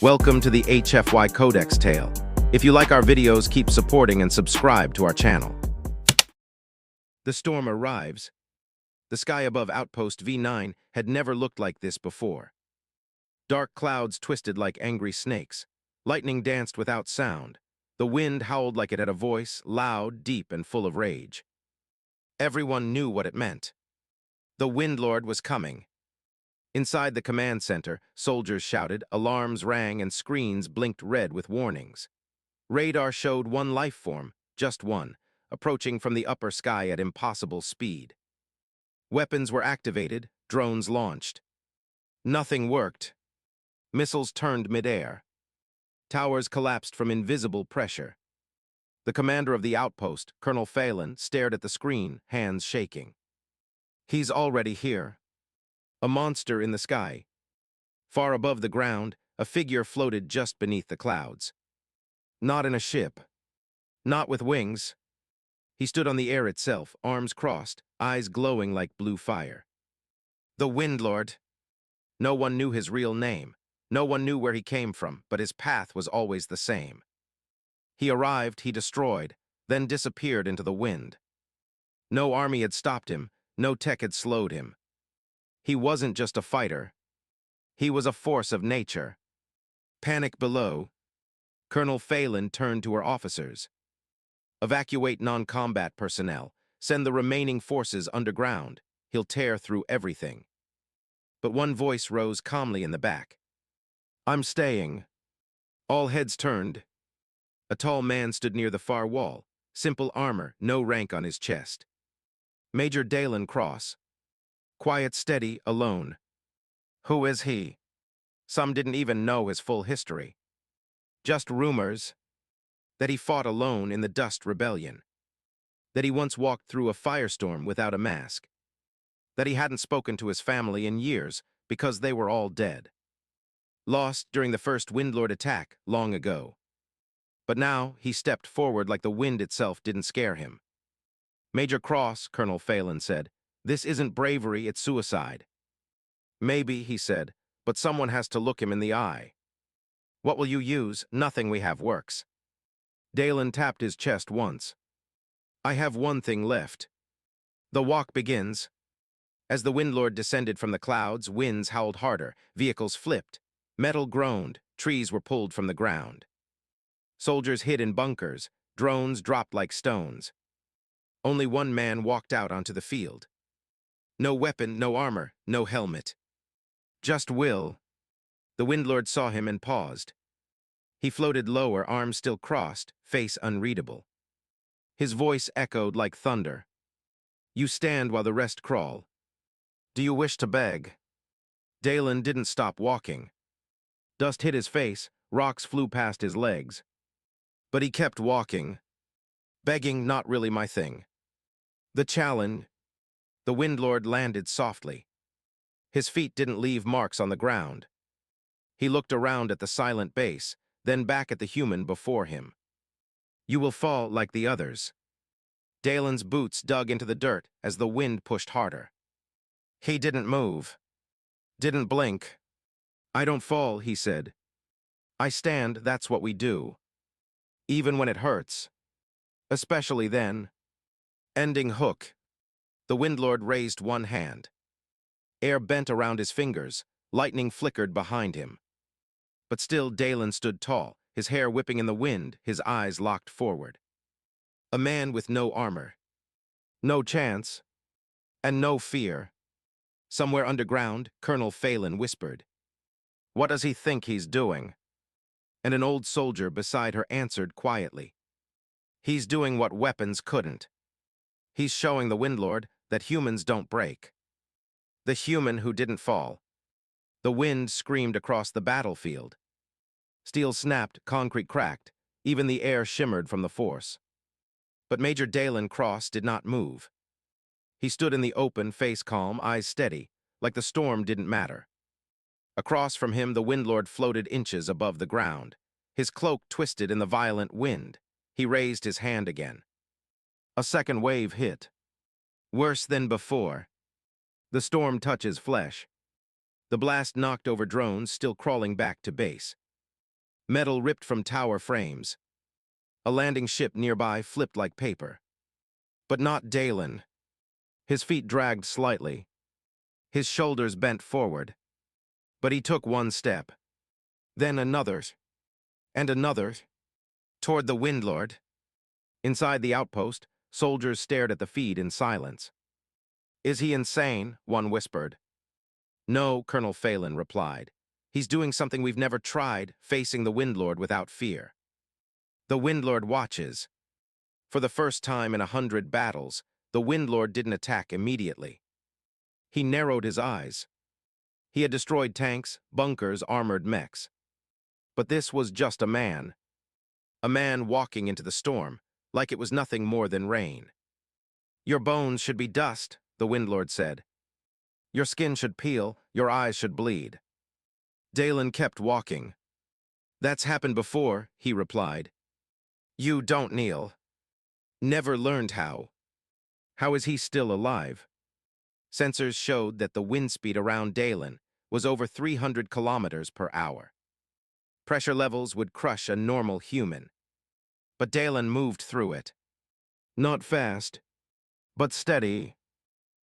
Welcome to the HFY Codex Tale. If you like our videos, keep supporting and subscribe to our channel. The storm arrives. The sky above Outpost V9 had never looked like this before. Dark clouds twisted like angry snakes. Lightning danced without sound. The wind howled like it had a voice, loud, deep, and full of rage. Everyone knew what it meant. The Windlord was coming. Inside the command center, soldiers shouted, alarms rang, and screens blinked red with warnings. Radar showed one life form, just one, approaching from the upper sky at impossible speed. Weapons were activated, drones launched. Nothing worked. Missiles turned midair. Towers collapsed from invisible pressure. The commander of the outpost, Colonel Phelan, stared at the screen, hands shaking. He's already here. A monster in the sky. Far above the ground, a figure floated just beneath the clouds. Not in a ship. Not with wings. He stood on the air itself, arms crossed, eyes glowing like blue fire. The Windlord. No one knew his real name. No one knew where he came from, but his path was always the same. He arrived, he destroyed, then disappeared into the wind. No army had stopped him, no tech had slowed him. He wasn't just a fighter. He was a force of nature. Panic below. Colonel Phelan turned to her officers. Evacuate non-combat personnel. Send the remaining forces underground. He'll tear through everything. But one voice rose calmly in the back. I'm staying. All heads turned. A tall man stood near the far wall. Simple armor, no rank on his chest. Major Dalen Cross. Quiet, steady, alone. Who is he? Some didn't even know his full history. Just rumors that he fought alone in the Dust Rebellion, that he once walked through a firestorm without a mask, that he hadn't spoken to his family in years because they were all dead. Lost during the first Windlord attack long ago. But now he stepped forward like the wind itself didn't scare him. Major Cross, Colonel Phelan said, this isn't bravery, it's suicide. Maybe, he said, but someone has to look him in the eye. What will you use? Nothing we have works. Dalen tapped his chest once. I have one thing left. The walk begins. As the Windlord descended from the clouds, winds howled harder, vehicles flipped, metal groaned, trees were pulled from the ground. Soldiers hid in bunkers, drones dropped like stones. Only one man walked out onto the field. No weapon, no armor, no helmet. Just will. The Windlord saw him and paused. He floated lower, arms still crossed, face unreadable. His voice echoed like thunder. You stand while the rest crawl. Do you wish to beg? Dalen didn't stop walking. Dust hit his face, rocks flew past his legs. But he kept walking. Begging, not really my thing. The challenge. The Windlord landed softly. His feet didn't leave marks on the ground. He looked around at the silent base, then back at the human before him. You will fall like the others. Dalen's boots dug into the dirt as the wind pushed harder. He didn't move. Didn't blink. I don't fall, he said. I stand, that's what we do. Even when it hurts. Especially then. Ending hook. The Windlord raised one hand. Air bent around his fingers, lightning flickered behind him. But still Dalen stood tall, his hair whipping in the wind, his eyes locked forward. A man with no armor. No chance. And no fear. Somewhere underground, Colonel Phelan whispered. What does he think he's doing? And an old soldier beside her answered quietly. He's doing what weapons couldn't. He's showing the Windlord that humans don't break. The human who didn't fall. The wind screamed across the battlefield. Steel snapped, concrete cracked, even the air shimmered from the force. But Major Dalen Cross did not move. He stood in the open, face calm, eyes steady, like the storm didn't matter. Across from him, the Windlord floated inches above the ground. His cloak twisted in the violent wind. He raised his hand again. A second wave hit. Worse than before. The storm touches flesh. The blast knocked over drones still crawling back to base. Metal ripped from tower frames. A landing ship nearby flipped like paper. But not Dalen. His feet dragged slightly. His shoulders bent forward. But he took one step. Then another. And another. Toward the Windlord. Inside the outpost, soldiers stared at the feed in silence. "Is he insane?" one whispered. "No," Colonel Phelan replied. "He's doing something we've never tried, facing the Windlord without fear." The Windlord watches. For the first time in 100 battles, the Windlord didn't attack immediately. He narrowed his eyes. He had destroyed tanks, bunkers, armored mechs. But this was just a man. A man walking into the storm, like it was nothing more than rain. "Your bones should be dust," the Windlord said. "Your skin should peel, your eyes should bleed." Dalen kept walking. "That's happened before," he replied. "You don't kneel." Never learned how. How is he still alive? Sensors showed that the wind speed around Dalen was over 300 kilometers per hour. Pressure levels would crush a normal human. But Dalen moved through it. Not fast, but steady.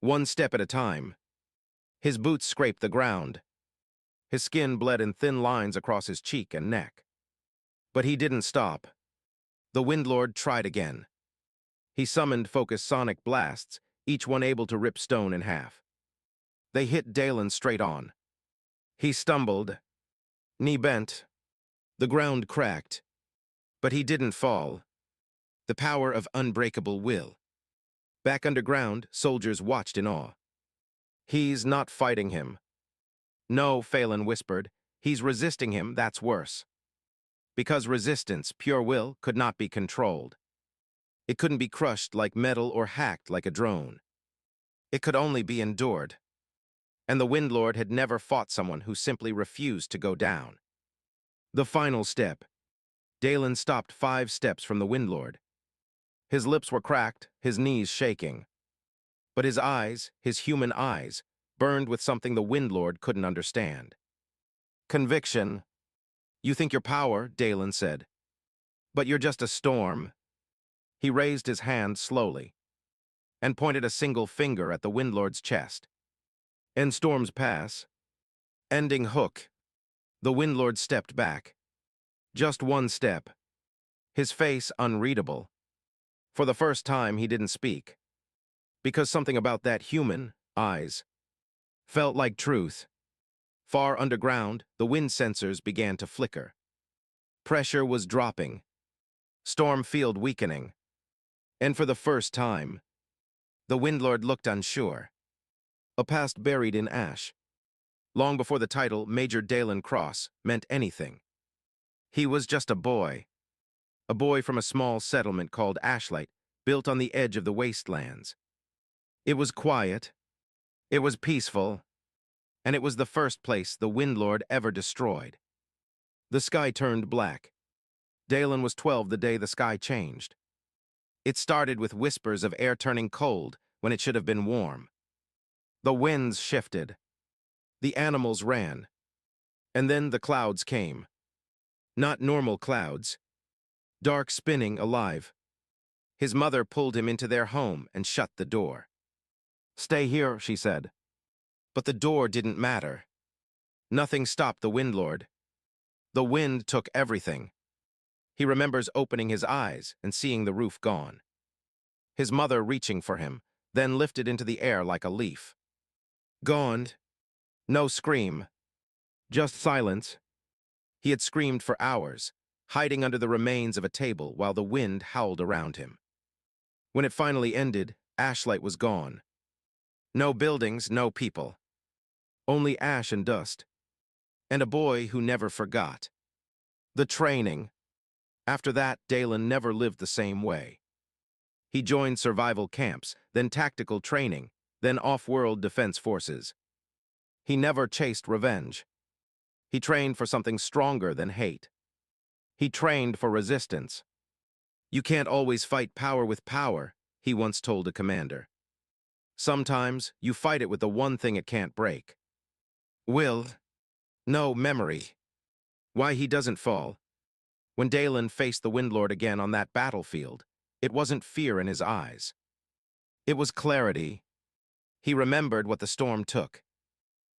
One step at a time. His boots scraped the ground. His skin bled in thin lines across his cheek and neck. But he didn't stop. The Windlord tried again. He summoned focused sonic blasts, each one able to rip stone in half. They hit Dalen straight on. He stumbled. Knee bent. The ground cracked. But he didn't fall. The power of unbreakable will. Back underground, soldiers watched in awe. "He's not fighting him." "No," Phelan whispered. "He's resisting him, that's worse." Because resistance, pure will, could not be controlled. It couldn't be crushed like metal or hacked like a drone. It could only be endured. And the Windlord had never fought someone who simply refused to go down. The final step. Dalen stopped 5 steps from the Windlord. His lips were cracked, his knees shaking. But his eyes, his human eyes, burned with something the Windlord couldn't understand. Conviction. "You think you're power," Dalen said. "But you're just a storm." He raised his hand slowly and pointed a single finger at the Windlord's chest. "And storms pass. Ending hook." The Windlord stepped back. Just one step. His face unreadable. For the first time, he didn't speak. Because something about that human, eyes, felt like truth. Far underground, the wind sensors began to flicker. Pressure was dropping. Storm field weakening. And for the first time, the Windlord looked unsure. A past buried in ash. Long before the title Major Dalen Cross meant anything. He was just a boy. A boy from a small settlement called Ashlight, built on the edge of the wastelands. It was quiet. It was peaceful. And it was the first place the Windlord ever destroyed. The sky turned black. Dalen was 12 the day the sky changed. It started with whispers of air turning cold when it should have been warm. The winds shifted. The animals ran. And then the clouds came. Not normal clouds. Dark, spinning, alive. His mother pulled him into their home and shut the door. "Stay here," she said. But the door didn't matter. Nothing stopped the Windlord. The wind took everything. He remembers opening his eyes and seeing the roof gone. His mother reaching for him, then lifted into the air like a leaf. Gone. No scream. Just silence. He had screamed for hours, hiding under the remains of a table while the wind howled around him. When it finally ended, Ashlight was gone. No buildings, no people. Only ash and dust. And a boy who never forgot. The training. After that, Dalen never lived the same way. He joined survival camps, then tactical training, then off-world defense forces. He never chased revenge. He trained for something stronger than hate. He trained for resistance. "You can't always fight power with power," he once told a commander. "Sometimes you fight it with the one thing it can't break. Will. No, memory. Why he doesn't fall. When Dalen faced the Windlord again on that battlefield, it wasn't fear in his eyes. It was clarity. He remembered what the storm took.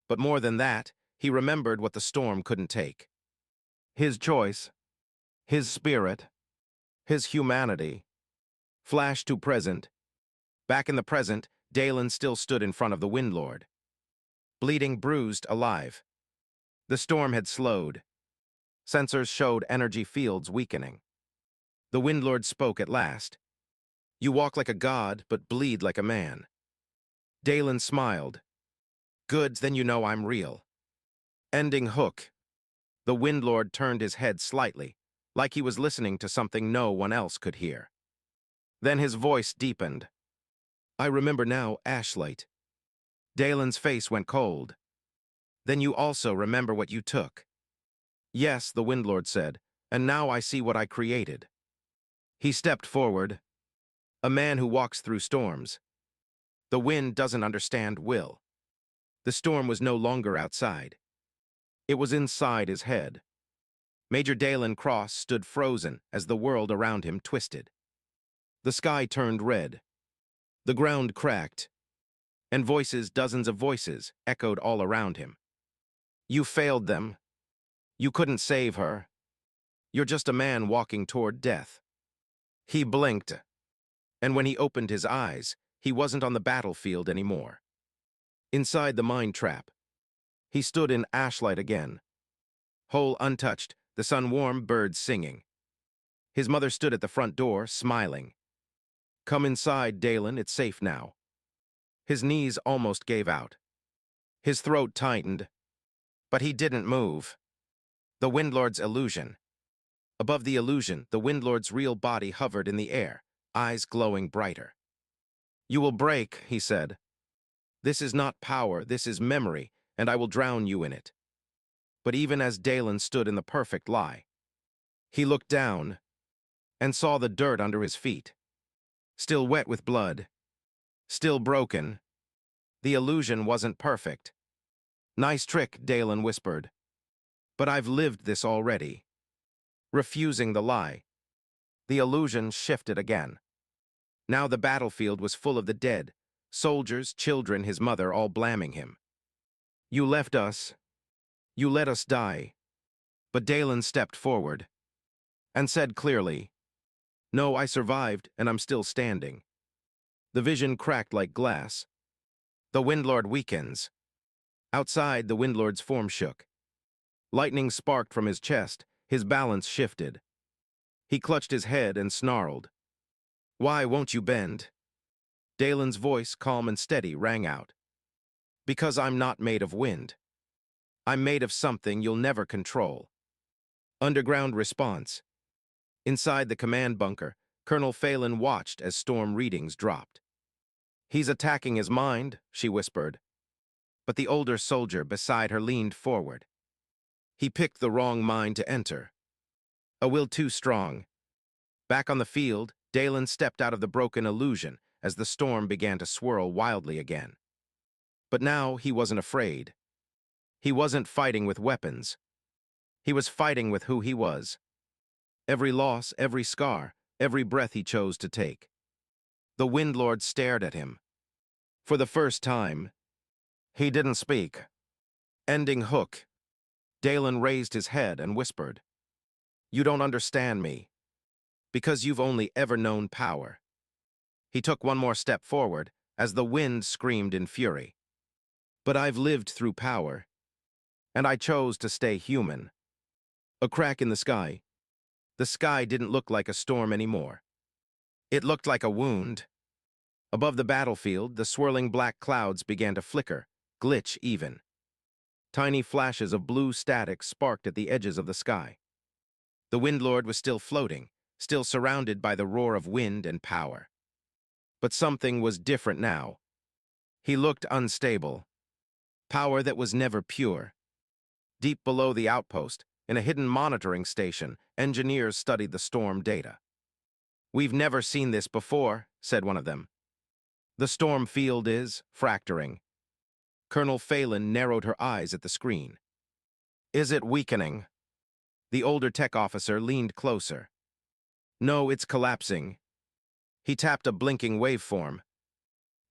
But more than that, he remembered what the storm couldn't take. His choice, his spirit, his humanity. Flash to present. Back in the present, Dalen still stood in front of the Windlord. Bleeding, bruised, alive. The storm had slowed. Sensors showed energy fields weakening. The Windlord spoke at last. "You walk like a god, but bleed like a man." Dalen smiled. "Good, then you know I'm real." Ending hook. The Windlord turned his head slightly, like he was listening to something no one else could hear. Then his voice deepened. "I remember now, Ashlight." Dalen's face went cold. "Then you also remember what you took." "Yes," the Windlord said, "and now I see what I created." He stepped forward. "A man who walks through storms. The wind doesn't understand will." The storm was no longer outside. It was inside his head. Major Dalen Cross stood frozen as the world around him twisted. The sky turned red. The ground cracked. And voices, dozens of voices, echoed all around him. "You failed them. You couldn't save her. You're just a man walking toward death." He blinked, and when he opened his eyes, he wasn't on the battlefield anymore. Inside the mine trap, he stood in ashlight again. Hole untouched, the sun warm, birds singing. His mother stood at the front door, smiling. "Come inside, Dalen, it's safe now." His knees almost gave out. His throat tightened, but he didn't move. The Windlord's illusion. Above the illusion, the Windlord's real body hovered in the air, eyes glowing brighter. "You will break," he said. "This is not power, this is memory, and I will drown you in it." But even as Dalen stood in the perfect lie, he looked down and saw the dirt under his feet. Still wet with blood. Still broken. The illusion wasn't perfect. "Nice trick," Dalen whispered. "But I've lived this already." Refusing the lie, the illusion shifted again. Now the battlefield was full of the dead, soldiers, children, his mother, all blaming him. "You left us. You let us die." But Dalen stepped forward and said clearly, "No, I survived, and I'm still standing." The vision cracked like glass. The Windlord weakens. Outside, the Windlord's form shook. Lightning sparked from his chest, his balance shifted. He clutched his head and snarled. "Why won't you bend?" Dalen's voice, calm and steady, rang out. "Because I'm not made of wind. I'm made of something you'll never control." Underground response. Inside the command bunker, Colonel Phelan watched as storm readings dropped. "He's attacking his mind," she whispered. But the older soldier beside her leaned forward. "He picked the wrong mind to enter. A will too strong." Back on the field, Dalen stepped out of the broken illusion as the storm began to swirl wildly again. But now he wasn't afraid. He wasn't fighting with weapons. He was fighting with who he was. Every loss, every scar, every breath he chose to take. The Windlord stared at him. For the first time, he didn't speak. Ending hook. Dalen raised his head and whispered, "You don't understand me. Because you've only ever known power." He took one more step forward as the wind screamed in fury. "But I've lived through power, and I chose to stay human." A crack in the sky. The sky didn't look like a storm anymore. It looked like a wound. Above the battlefield, the swirling black clouds began to flicker, glitch even. Tiny flashes of blue static sparked at the edges of the sky. The Windlord was still floating, still surrounded by the roar of wind and power. But something was different now. He looked unstable. Power that was never pure. Deep below the outpost, in a hidden monitoring station, engineers studied the storm data. "We've never seen this before," said one of them. "The storm field is fracturing." Colonel Phelan narrowed her eyes at the screen. "Is it weakening?" The older tech officer leaned closer. No, it's collapsing. He tapped a blinking waveform.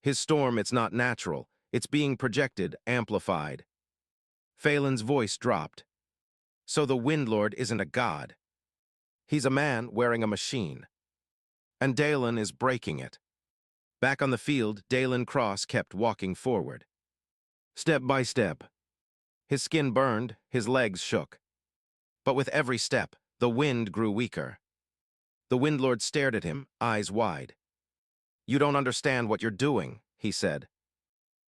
His storm, it's not natural. It's being projected, amplified. Phelan's voice dropped. So the Windlord isn't a god. He's a man wearing a machine. And Dalen is breaking it. Back on the field, Dalen Cross kept walking forward. Step by step. His skin burned, his legs shook. But with every step, the wind grew weaker. The Windlord stared at him, eyes wide. You don't understand what you're doing, he said.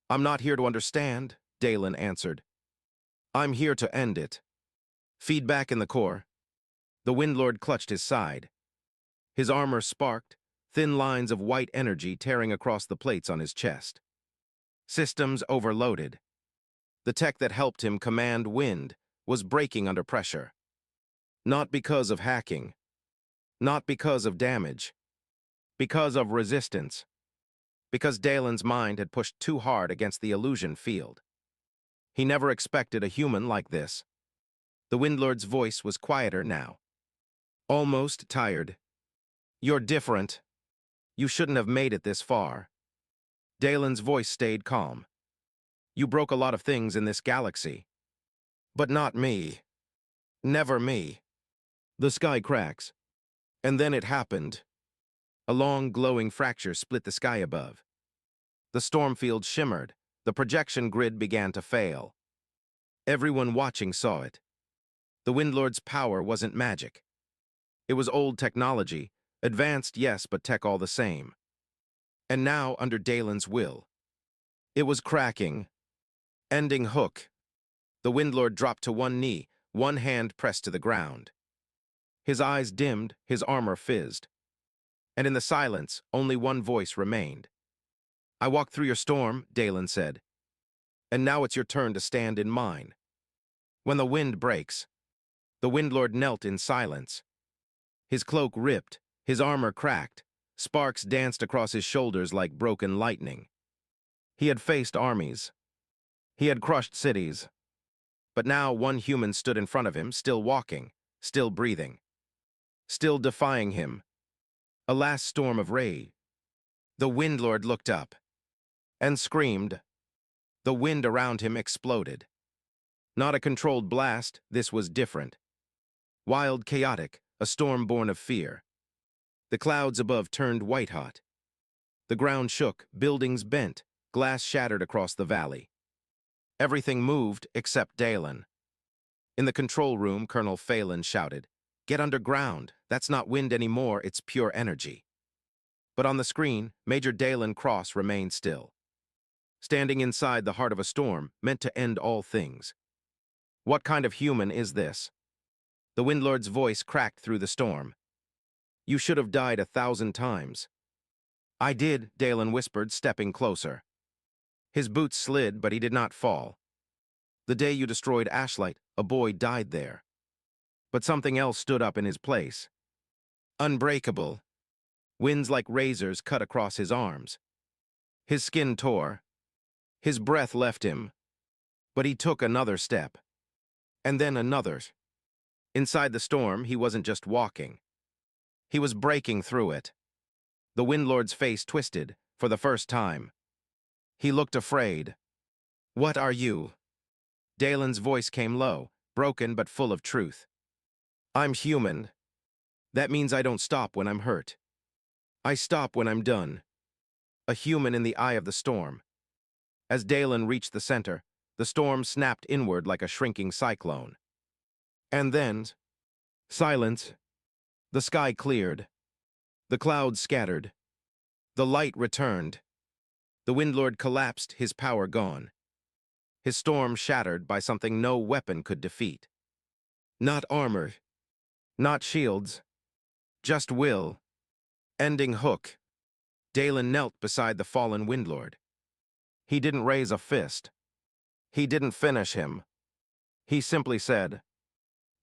I'm not here to understand, Dalen answered. I'm here to end it. Feedback in the core. The Windlord clutched his side. His armor sparked, thin lines of white energy tearing across the plates on his chest. Systems overloaded. The tech that helped him command wind was breaking under pressure. Not because of hacking. Not because of damage. Because of resistance. Because Dalen's mind had pushed too hard against the illusion field. He never expected a human like this. The Windlord's voice was quieter now. Almost tired. You're different. You shouldn't have made it this far. Dalen's voice stayed calm. You broke a lot of things in this galaxy. But not me. Never me. The sky cracks. And then it happened. A long, glowing fracture split the sky above. The storm field shimmered. The projection grid began to fail. Everyone watching saw it. The Windlord's power wasn't magic. It was old technology, advanced, yes, but tech all the same. And now, under Dalen's will. It was cracking. Ending hook. The Windlord dropped to one knee, one hand pressed to the ground. His eyes dimmed, his armor fizzed. And in the silence, only one voice remained. I walked through your storm, Dalen said. And now it's your turn to stand in mine. When the wind breaks. The Windlord knelt in silence. His cloak ripped, his armor cracked, sparks danced across his shoulders like broken lightning. He had faced armies. He had crushed cities. But now one human stood in front of him, still walking, still breathing, still defying him. A last storm of rage. The Windlord looked up and screamed. The wind around him exploded. Not a controlled blast, this was different. Wild, chaotic, a storm born of fear. The clouds above turned white-hot. The ground shook, buildings bent, glass shattered across the valley. Everything moved except Dalen. In the control room, Colonel Phelan shouted, "Get underground. That's not wind anymore, it's pure energy." But on the screen, Major Dalen Cross remained still. Standing inside the heart of a storm, meant to end all things. What kind of human is this? The Windlord's voice cracked through the storm. You should have died 1,000 times. I did, Dalen whispered, stepping closer. His boots slid, but he did not fall. The day you destroyed Ashlight, a boy died there. But something else stood up in his place. Unbreakable. Winds like razors cut across his arms. His skin tore. His breath left him. But he took another step. And then another. Inside the storm, he wasn't just walking. He was breaking through it. The Windlord's face twisted, for the first time. He looked afraid. What are you? Dalen's voice came low, broken but full of truth. I'm human. That means I don't stop when I'm hurt. I stop when I'm done. A human in the eye of the storm. As Dalen reached the center, the storm snapped inward like a shrinking cyclone. And then, silence. The sky cleared. The clouds scattered. The light returned. The Windlord collapsed, his power gone. His storm shattered by something no weapon could defeat. Not armor. Not shields. Just will. Ending hook. Dalen knelt beside the fallen Windlord. He didn't raise a fist. He didn't finish him. He simply said,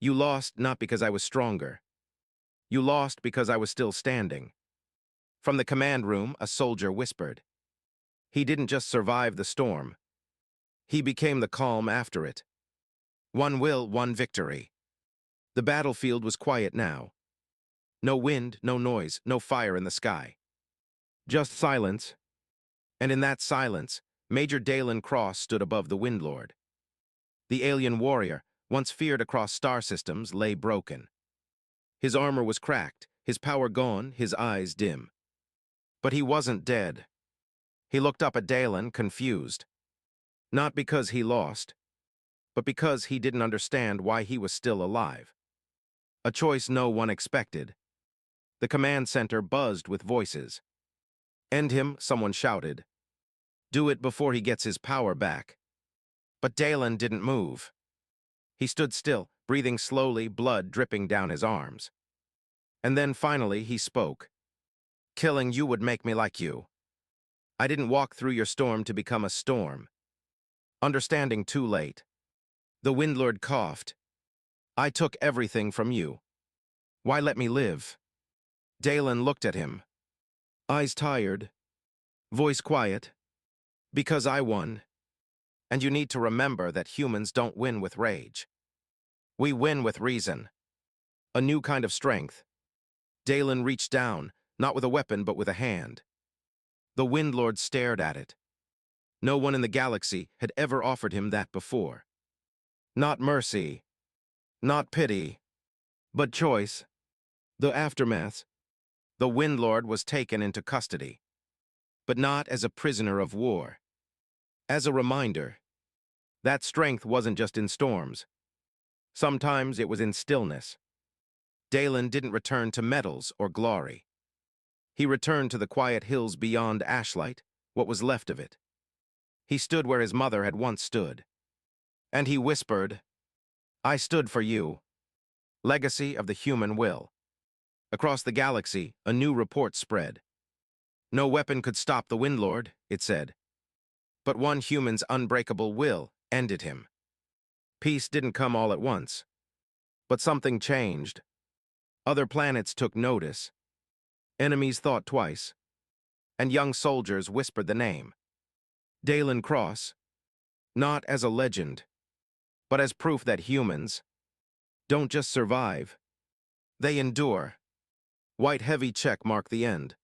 You lost not because I was stronger. You lost because I was still standing. From the command room, a soldier whispered. He didn't just survive the storm. He became the calm after it. One will, one victory. The battlefield was quiet now. No wind, no noise, no fire in the sky. Just silence. And in that silence, Major Dalen Cross stood above the Windlord. The alien warrior, once feared across star systems, lay broken. His armor was cracked, his power gone, his eyes dim. But he wasn't dead. He looked up at Dalen, confused. Not because he lost, but because he didn't understand why he was still alive. A choice no one expected. The command center buzzed with voices. "End him," someone shouted. "Do it before he gets his power back." But Dalen didn't move. He stood still, breathing slowly, blood dripping down his arms. And then finally he spoke. "Killing you would make me like you. I didn't walk through your storm to become a storm." Understanding too late. The Windlord coughed. "I took everything from you. Why let me live?" Dalen looked at him. Eyes tired. Voice quiet. "Because I won. And you need to remember that humans don't win with rage. We win with reason. A new kind of strength." Dalen reached down, not with a weapon but with a hand. The Windlord stared at it. No one in the galaxy had ever offered him that before. Not mercy. Not pity. But choice. The aftermath. The Windlord was taken into custody. But not as a prisoner of war. As a reminder. That strength wasn't just in storms. Sometimes it was in stillness. Dalen didn't return to medals or glory. He returned to the quiet hills beyond Ashlight, what was left of it. He stood where his mother had once stood. And he whispered, "I stood for you." Legacy of the human will. Across the galaxy, a new report spread. No weapon could stop the Windlord, it said. But one human's unbreakable will ended him. Peace didn't come all at once. But something changed. Other planets took notice. Enemies thought twice. And young soldiers whispered the name. Dalen Cross. Not as a legend, but as proof that humans don't just survive. They endure. White heavy check marked the end.